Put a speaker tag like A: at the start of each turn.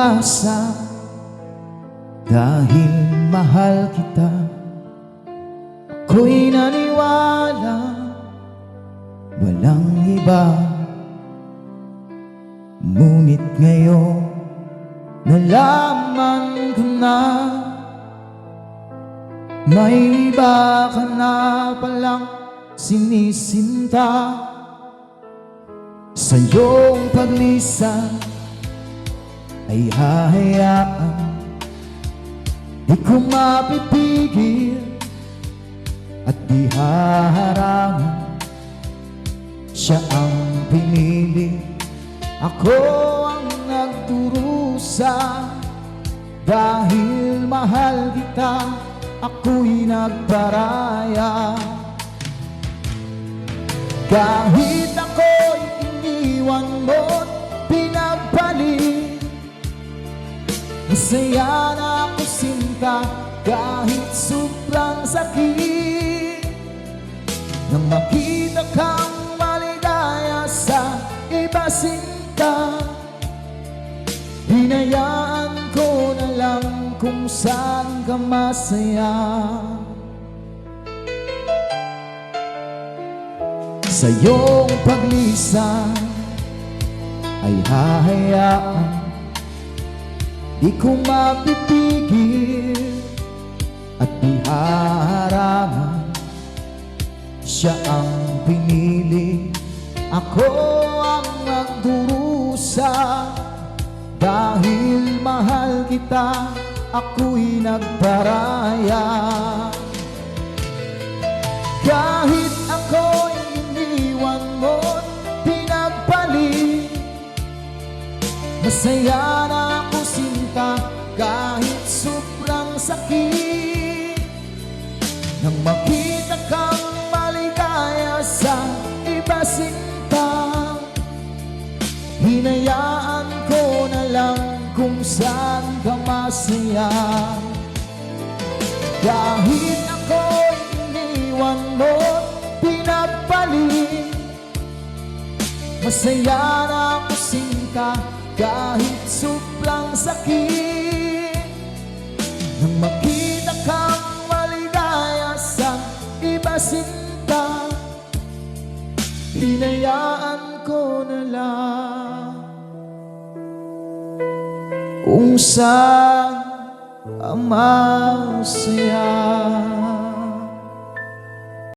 A: umasa dahil mahal kita. Ako'y naniwala walang iba, ngunit ngayon nalaman ko na may iba ka na palang sinisinta. Sa iyong paglisan ay hahayaan, di ko mapipigil at di haharangan. Siya ang pinili, ako ang nagdurusa. Dahil mahal kita, ako'y nagparaya. Kahit ako'y iniwan mo't pinagpalit, masaya na ako sinta kahit sobrang sakit. Nang makita kang maligaya sa iba sinta, hinayaan ko na lang kung saan ka masaya. Sa iyong paglisan ay hahayaan, di ko mapipigil at di haharangan. Siya ang pinili, ako ang nagdurusa. Dahil mahal kita, ako'y nagparaya. Kahit ako'y iniwan mo't pinagpalit, masaya na ako sinta kahit sobrang sakit. Nang makita kang maligaya sa iba sinta, hinayaan ko na lang kung saan ka masaya. Kahit ako'y iniwan mo't pinagpalit, masaya na ako sinta kahit sobrang sakit. Nang makita kang maligaya sa iba sinta, hinayaan ko na lang kung saan ang masaya.